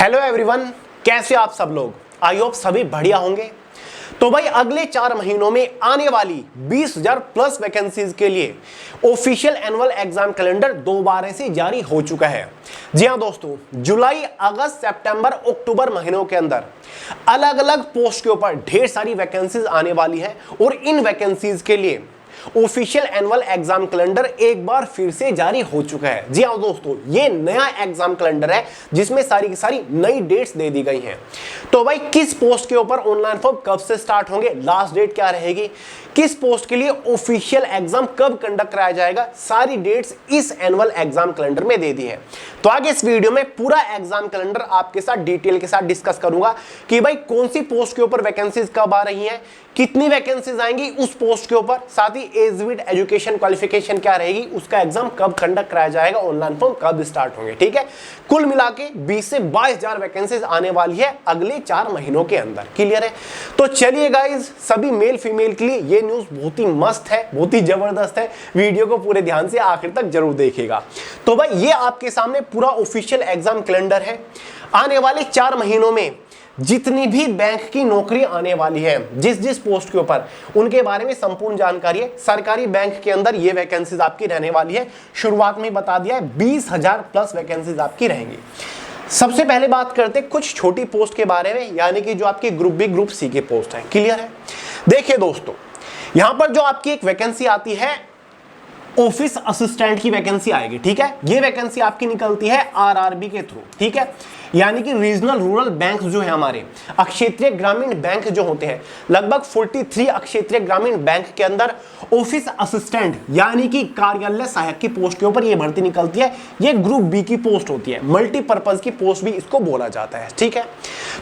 Hello everyone, कैसे आप सब लोग। आई होप सभी बढ़िया होंगे। तो भाई अगले 4 महीनों में आने वाली 20,000 प्लस वैकेंसीज के लिए ऑफिशियल एनुअल एग्जाम कैलेंडर दोबारा से जारी हो चुका है। जी हाँ दोस्तों, जुलाई, अगस्त, सितंबर, अक्टूबर महीनों के अंदर अलग अलग पोस्ट के ऊपर ढेर सारी वैकेंसीज आने वाली है और इन वैकेंसीज के लिए ऑफिशियल एनुअल एग्जाम कैलेंडर एक बार फिर से जारी हो चुका है। जी हाँ दोस्तों, ये नया एग्जाम कैलेंडर है जिसमें सारी की सारी नई डेट्स दे दी गई हैं। तो भाई किस पोस्ट के ऊपर ऑनलाइन फॉर्म कब से स्टार्ट होंगे, लास्ट डेट क्या रहेगी, किस पोस्ट के लिए ऑफिशियल एग्जाम कब कंडक्ट कराया जाएगा, सारी डेट्स इस एनुअल एग्जाम कैलेंडर में दे दी है। तो आगे इस वीडियो में पूरा एग्जाम कैलेंडर आपके साथ डिटेल के साथ डिस्कस करूंगा कि भाई कौन सी पोस्ट के ऊपर वैकेंसीज कब आ रही हैं, कितनी वैकेंसीज आएंगी उस पोस्ट के ऊपर, साथ ही एज विद एजुकेशन क्वालिफिकेशन क्या रहेगी, उसका एग्जाम कब कंडक्ट कराया जाएगा, ऑनलाइन फॉर्म कब स्टार्ट होंगे। ठीक है, कुल मिला के 20 से 22,000 वैकेंसीज आने वाली है अगले 4 महीनों के अंदर। क्लियर है? तो चलिए गाइज, सभी मेल फीमेल के लिए ये न्यूज बहुत ही मस्त है, बहुत ही जबरदस्त है। वीडियो को पूरे ध्यान से आखिर तक जरूर देखिएगा। तो भाई ये आपके सामने पूरा ऑफिशियल एग्जाम कैलेंडर है। आने वाले 4 महीनों में जितनी भी बैंक की नौकरी आने वाली है, जिस जिस पोस्ट के ऊपर, उनके बारे में संपूर्ण जानकारी है। सरकारी बैंक के अंदर ये वैकेंसीज आपकी रहने वाली है। शुरुआत में बता दिया है 20,000 प्लस वैकेंसीज आपकी रहेंगी। सबसे पहले बात करते हैं कुछ छोटी पोस्ट के बारे में, यानी कि जो आपकी ग्रुप बी ग्रुप सी की पोस्ट है। क्लियर है? देखिए दोस्तों, यहां पर जो आपकी एक वैकेंसी आती है, ऑफिस असिस्टेंट की वैकेंसी आएगी। ठीक है, ये वैकेंसी आपकी निकलती है आरआरबी के थ्रू। ठीक है, यानी कि रीजनल रूरल बैंक जो है हमारे अक्षेत्रीय ग्रामीण बैंक जो होते हैं, लगभग 43 अक्षेत्रीय ग्रामीण बैंक के अंदर ऑफिस असिस्टेंट यानी कि कार्यालय सहायक की पोस्ट के ऊपर ये भर्ती निकलती है। ये ग्रुप बी की पोस्ट होती है, मल्टीपर्पज की पोस्ट भी इसको बोला जाता है। ठीक है,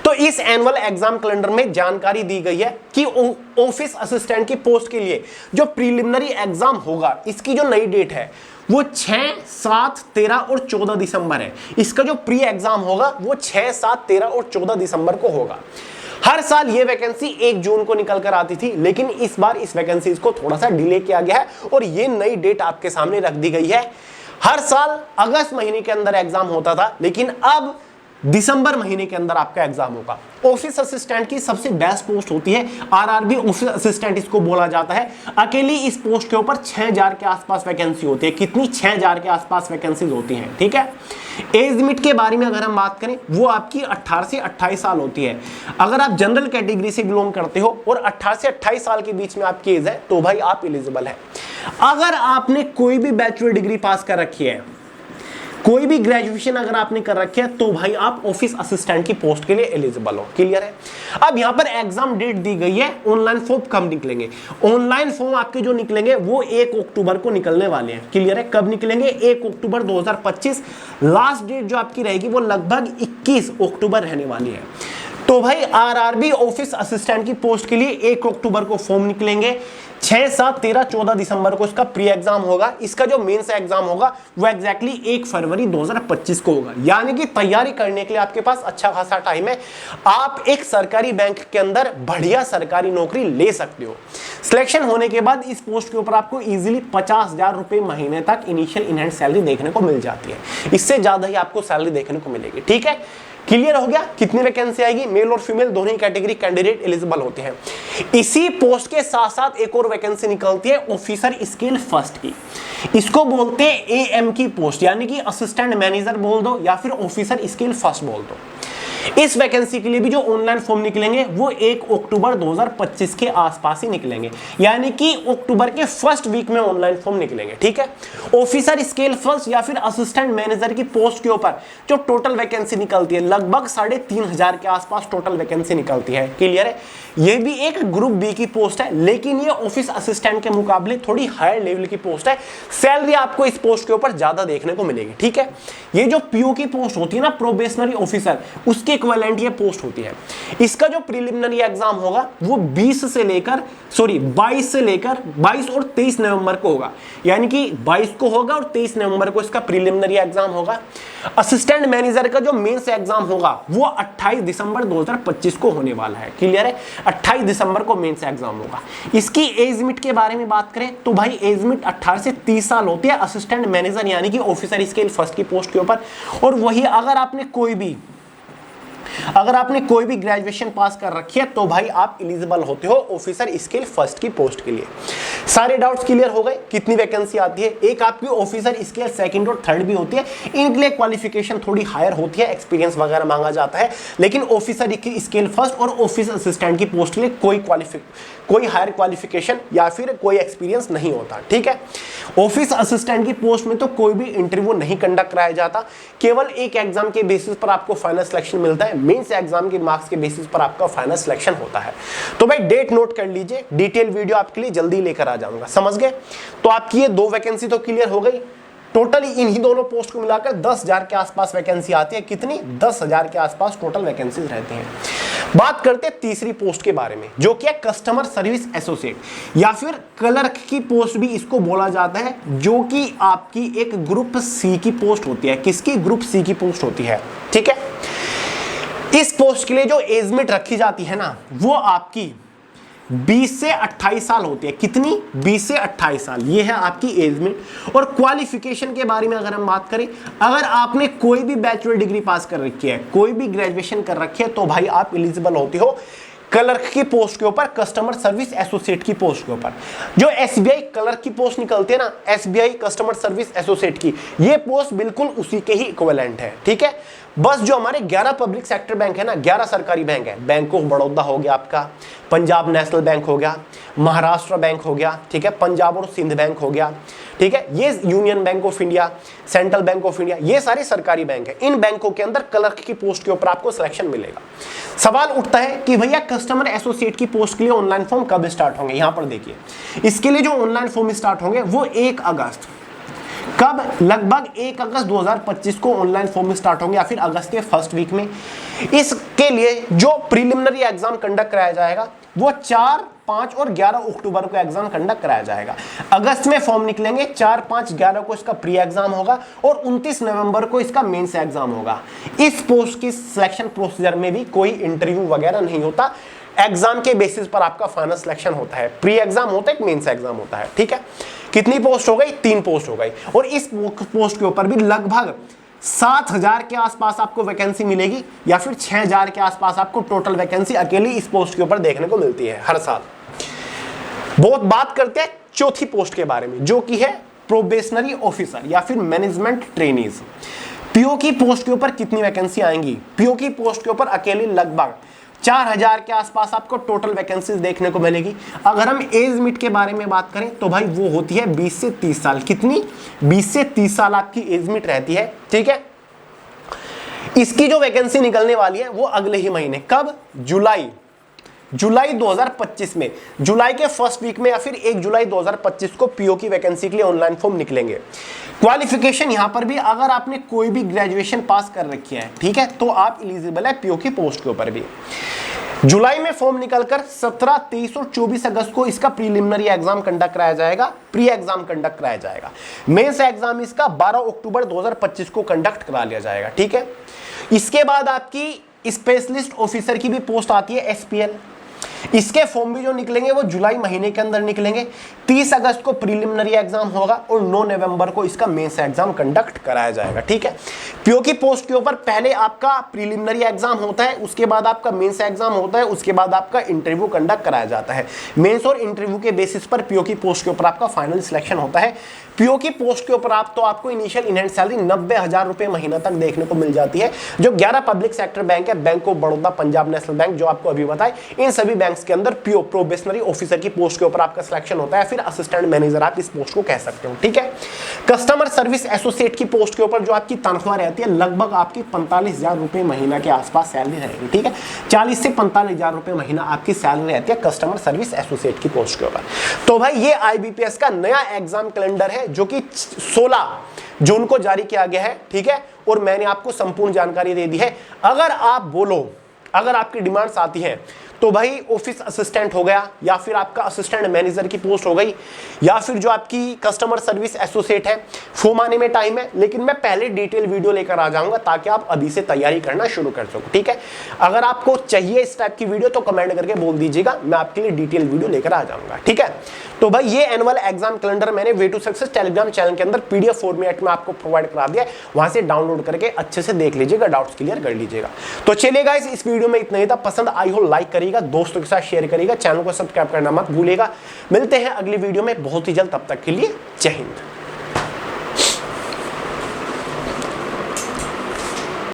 तो इस एनुअल एग्जाम कैलेंडर में जानकारी दी गई है कि ऑफिस असिस्टेंट की पोस्ट के लिए जो प्रीलिमिनरी एग्जाम होगा, इसकी जो नई डेट है वो 6, 7, 13 और 14 दिसंबर है। इसका जो प्री एग्जाम होगा वो 6, 7, 13 और 14 दिसंबर को होगा। हर साल ये वैकेंसी 1 जून को निकल कर आती थी, लेकिन इस बार इस वैकेंसी को थोड़ा सा डिले किया गया है और ये नई डेट आपके सामने रख दी गई है। हर साल अगस्त महीने के अंदर एग्जाम होता था, लेकिन अब दिसंबर महीने के अंदर आपका एग्जाम होगा। ऑफिस असिस्टेंट की सबसे बेस्ट पोस्ट होती है, आरआरबी ऑफिस असिस्टेंट इसको बोला जाता है। अकेली इस पोस्ट के ऊपर 6,000 के आसपास वैकेंसी होती है। कितनी? 6,000 के आसपास वैकेंसीज होती हैं। ठीक है, एज लिमिट के बारे में अगर हम बात करें, वो आपकी 18 से 28 साल होती है। अगर आप जनरल कैटेगरी से बिलोंग करते हो और 18 से 28 साल के बीच में आपकी एज है, तो भाई आप एलिजिबल है। अगर आपने कोई भी बैचलर डिग्री पास कर रखी है, कोई भी ग्रेजुएशन अगर आपने कर रखी है, तो भाई आप ऑफिस असिस्टेंट की पोस्ट के लिए एलिजिबल हो। क्लियर है? अब यहां पर एग्जाम डेट दी गई है, ऑनलाइन फॉर्म कब निकलेंगे। ऑनलाइन फॉर्म आपके जो निकलेंगे वो 1 अक्टूबर को निकलने वाले हैं। क्लियर है? कब निकलेंगे? 1 अक्टूबर 2025। लास्ट डेट जो आपकी रहेगी वो लगभग 21 अक्टूबर रहने वाली है। तो भाई आरआरबी ऑफिस असिस्टेंट की पोस्ट के लिए 1 अक्टूबर को फॉर्म निकलेंगे। 6, 7, 13, 14 दिसंबर को इसका प्री एग्जाम होगा। इसका जो मेंस एग्जाम होगा वो एग्जैक्टली 1 फरवरी 2025 को होगा। यानी कि तैयारी करने के लिए आपके पास अच्छा खासा टाइम है। आप एक सरकारी बैंक के अंदर बढ़िया सरकारी नौकरी ले सकते हो। सिलेक्शन होने के बाद इस पोस्ट के ऊपर आपको इजीली 50,000 रुपए महीने तक इनिशियल इन हैंड सैलरी देखने को मिल जाती है। इससे ज्यादा ही आपको सैलरी देखने को मिलेगी। ठीक है, क्लियर हो गया? कितनी वैकेंसी आएगी? मेल और फीमेल दोनों ही कैटेगरी कैंडिडेट एलिजिबल होते हैं। इसी पोस्ट के साथ साथ एक और वैकेंसी निकलती है ऑफिसर स्केल फर्स्ट की। इसको बोलते हैं एएम की पोस्ट, यानी कि असिस्टेंट मैनेजर बोल दो या फिर ऑफिसर स्केल फर्स्ट बोल दो। इस वैकेंसी के लिए भी जो ऑनलाइन फॉर्म निकलेंगे वो 1 अक्टूबर 2025 के आसपास ही निकलेंगे, यानी कि अक्टूबर के फर्स्ट वीक में ऑनलाइन फॉर्म निकलेंगे। ठीक है, ऑफिसर स्केल फर्स्ट या फिर असिस्टेंट मैनेजर की पोस्ट के ऊपर जो टोटल वैकेंसी निकलती है, लगभग 3,500 के आसपास टोटल वैकेंसी निकलती है। क्लियर है? ये भी एक ग्रुप बी की पोस्ट है, लेकिन ये ऑफिस असिस्टेंट के मुकाबले थोड़ी हायर लेवल की पोस्ट है। सैलरी आपको इस पोस्ट के ऊपर ज्यादा देखने को मिलेगी। ठीक है, ये जो पीओ की पोस्ट होती है ना, प्रोबेशनरी ऑफिसर, उसके इक्विवेलेंट ये पोस्ट होती है। इसका जो प्रीलिमिनरी एग्जाम होगा वो 22 से लेकर 22 और 23 नवंबर को होगा, यानी कि 22 को होगा और 23 नवंबर को इसका प्रीलिमिनरी एग्जाम होगा। असिस्टेंट मैनेजर का जो मेंस एग्जाम होगा वो 28 दिसंबर 2025 को होने वाला है। क्लियर है? 28 दिसंबर को मेंस एग्जाम होगा। इसकी एज लिमिट के बारे में बात करें तो भाई एज लिमिट 18 से 30 साल होती है असिस्टेंट मैनेजर यानी कि ऑफिसर स्केल फर्स्ट की पोस्ट के ऊपर। और वही अगर आपने कोई भी अगर आपने कोई भी ग्रेजुएशन पास कर रखी है तो भाई आप एलिजिबल होते हो ऑफिसर स्केल फर्स्ट की पोस्ट के लिए। सारे डाउट्स क्लियर हो गए? कितनी वैकेंसी आती है? एक आपकी ऑफिसर स्केल सेकंड और थर्ड भी होती है, इनके लिए क्वालिफिकेशन थोड़ी हायर होती है, एक्सपीरियंस वगैरह मांगा जाता है, लेकिन ऑफिसर स्केल फर्स्ट और ऑफिस असिस्टेंट की पोस्ट के लिए कोई हायर क्वालिफिकेशन या फिर कोई एक्सपीरियंस नहीं होता। ठीक है, ऑफिस असिस्टेंट की पोस्ट में तो कोई भी इंटरव्यू नहीं कंडक्ट कराया जाता, केवल एक एग्जाम के बेसिस पर आपको फाइनल सिलेक्शन मिलता है, मेंस एग्जाम के मार्क्स के बेसिस पर आपका फाइनल सिलेक्शन होता है। तो भाई डेट नोट कर लीजिए, डिटेल वीडियो आपके लिए जल्दी लेकर आ जाऊंगा, समझ गए? तो आपकी ये 2 वैकेंसी तो क्लियर हो गई। टोटली इन्हीं दोनों पोस्ट को मिलाकर 10,000 के आसपास वैकेंसी आती है। कितनी? 10,000 के आसपास टोटल वैकेंसीज रहती हैं। बात करते हैं तीसरी पोस्ट के बारे में, जो कि है कस्टमर सर्विस एसोसिएट या फिर क्लर्क की पोस्ट भी इसको बोला जाता है, जो कि आपकी एक ग्रुप सी की पोस्ट होती है। किसकी? ग्रुप सी की पोस्ट होती है। ठीक है, इस पोस्ट के लिए जो एज लिमिट रखी जाती है ना, वो आपकी 20 से 28 साल होती है। कितनी? 20 से 28 साल, ये है आपकी एज लिमिट। और क्वालिफिकेशन के बारे में अगर हम बात करें, अगर आपने कोई भी बैचलर डिग्री पास कर रखी है, कोई भी ग्रेजुएशन कर रखी है, तो भाई आप एलिजिबल होते हो क्लर्क की पोस्ट के ऊपर, कस्टमर सर्विस एसोसिएट की पोस्ट के ऊपर। जो एसबीआई क्लर्क की पोस्ट निकलती है ना, एसबीआई कस्टमर सर्विस एसोसिएट की, ये पोस्ट बिल्कुल उसी के ही इक्विवेलेंट है। ठीक है, बस जो हमारे 11 पब्लिक सेक्टर बैंक है ना, 11 सरकारी बैंक है, बैंक ऑफ बड़ौदा हो गया आपका, पंजाब नेशनल बैंक हो गया, महाराष्ट्र बैंक हो गया, ठीक है, पंजाब और सिंध बैंक हो गया, ठीक है, ये union bank of India, central bank of India, ये सारे सरकारी बैंक है। इन बैंकों के अंदर क्लर्क की पोस्ट के ऊपर आपको सिलेक्शन मिलेगा। सवाल उठता है कि भैया कस्टमर एसोसिएट की पोस्ट के लिए ऑनलाइन फॉर्म कब स्टार्ट होंगे? यहां पर देखिए, इसके लिए जो ऑनलाइन फॉर्म स्टार्ट होंगे वो 1 अगस्त, कब? लगभग 1 अगस्त 2025 को ऑनलाइन फॉर्म स्टार्ट होंगे या फिर अगस्त के फर्स्ट वीक में। इसके लिए जो प्रीलिमिनरी एग्जाम कंडक्ट कराया जाएगा वो 4, 5 और 11 अक्टूबर को एग्जाम कंडक्ट कराया जाएगा। अगस्त में फॉर्म निकलेंगे, 4, 5, 11 को इसका प्री एग्जाम होगा और 29 नवंबर को इसका मेंस एग्जाम होगा। इस पोस्ट की सिलेक्शन प्रोसीजर में भी कोई इंटरव्यू वगैरह नहीं होता, एग्जाम के बेसिस पर आपका फाइनल सिलेक्शन होता है। प्री एग्जाम होता है, एक मेंस एग्जाम होता है। ठीक है, कितनी पोस्ट हो गई? 3 पोस्ट हो गई। और इस पोस्ट के ऊपर भी लगभग 7,000 के आसपास आपको वैकेंसी मिलेगी या फिर 6,000 के आसपास आपको टोटल वैकेंसी अकेली इस पोस्ट के ऊपर देखने को मिलती है हर साल। बहुत बात करते हैं चौथी पोस्ट के बारे में, जो कि है प्रोबेशनरी ऑफिसर या फिर मैनेजमेंट ट्रेनीज। पीओ की पोस्ट के ऊपर कितनी वैकेंसी आएंगी? पीओ की पोस्ट के ऊपर अकेली लगभग 4,000 के आसपास आपको टोटल वैकेंसीज देखने को मिलेगी। अगर हम एज लिमिट के बारे में बात करें तो भाई वो होती है 20 से 30 साल। कितनी? 20 से 30 साल आपकी एज लिमिट रहती है। ठीक है, इसकी जो वैकेंसी निकलने वाली है वो अगले ही महीने, कब? जुलाई 2025 में, जुलाई के फर्स्ट वीक में या फिर 1 जुलाई 2025 को पीओ की वैकेंसी के लिए ऑनलाइन फॉर्म निकलेंगे। क्वालिफिकेशन यहां पर भी, अगर आपने कोई भी ग्रेजुएशन पास कर रखी है, ठीक है, तो आप एलिजिबल है पीओ की पोस्ट के ऊपर भी। जुलाई में फॉर्म निकलकर 17, 23 और 24 अगस्त को इसका प्रीलिमिनरी एग्जाम कंडक्ट कराया जाएगा, प्री एग्जाम कंडक्ट कराया जाएगा। मेंस एग्जाम इसका 12 अक्टूबर 2025 को कंडक्ट करा लिया जाएगा। ठीक है, इसके बाद आपकी स्पेशलिस्ट ऑफिसर की भी पोस्ट आती है, एसपीएल। इसके फॉर्म भी जो निकलेंगे वो जुलाई महीने के अंदर निकलेंगे। 30 अगस्त को प्रीलिमिनरी एग्जाम होगा और 9 नवंबर को इसका मेंस एग्जाम कंडक्ट कराया जाएगा। ठीक है, पीओ की पोस्ट के ऊपर पहले आपका प्रीलिमिनरी एग्जाम होता है, उसके बाद आपका मेंस एग्जाम होता है, उसके बाद आपका इंटरव्यू कंडक्ट कराया जाता है। मेंस और इंटरव्यू के बेसिस पर पीओ की पोस्ट के ऊपर आपका फाइनल सिलेक्शन होता है। पीओ की पोस्ट के ऊपर आपको इनिशियल इन हैंड सैलरी 90,000 रुपए महीना तक देखने को मिल जाती है। जो 11 पब्लिक सेक्टर बैंक है, bank of Baroda, Punjab national bank, जो आपको अभी बताए, इन सभी बैंक्स के अंदर पीओ प्रोबेशनरी ऑफिसर की पोस्ट के ऊपर आपका सिलेक्शन होता है, फिर असिस्टेंट मैनेजर आप इस पोस्ट को कह सकते हो। ठीक है, कस्टमर सर्विस एसोसिएट की पोस्ट के ऊपर जो आपकी तनख्वाह रहती है लगभग आपकी 45,000 रुपए महीना के आसपास सैलरी रहेगी। ठीक है, 40 से 45,000 रुपए महीना आपकी सैलरी रहती है कस्टमर सर्विस एसोसिएट की पोस्ट के ऊपर। तो भाई ये आईबीपीएस का नया एग्जाम कैलेंडर है जो कि 16 जून को जारी किया गया है। ठीक है, और मैंने आपको संपूर्ण जानकारी दे दी है। अगर आप बोलो, अगर आपकी डिमांड्स आती हैं तो भाई ऑफिस असिस्टेंट हो गया, या फिर आपका असिस्टेंट मैनेजर की पोस्ट हो गई, या फिर जो आपकी कस्टमर सर्विस एसोसिएट है, फॉर्म आने में टाइम है, लेकिन मैं पहले डिटेल वीडियो लेकर आ जाऊंगा ताकि आप अभी से तैयारी करना शुरू कर सको। ठीक है, अगर आपको चाहिए इस टाइप की वीडियो तो कमेंट करके बोल दीजिएगा, मैं आपके लिए डिटेल वीडियो लेकर आ जाऊंगा। ठीक है, तो भाई ये एनुअल एग्जाम कैलेंडर मैंने way to success Telegram channel के अंदर पीडीएफ फॉर्मेट में आपको प्रोवाइड करा दिया है, वहां से डाउनलोड करके अच्छे से देख लीजिएगा, डाउट्स क्लियर कर लीजिएगा। तो चलिए गाइस, इस वीडियो में इतना ही था। पसंद आई हो लाइक करिएगा, दोस्तों के साथ शेयर करिएगा, चैनल को सब्सक्राइब करना मत भूलिएगा। मिलते हैं अगली वीडियो में बहुत ही जल्द, तब तक के लिए जय हिंद।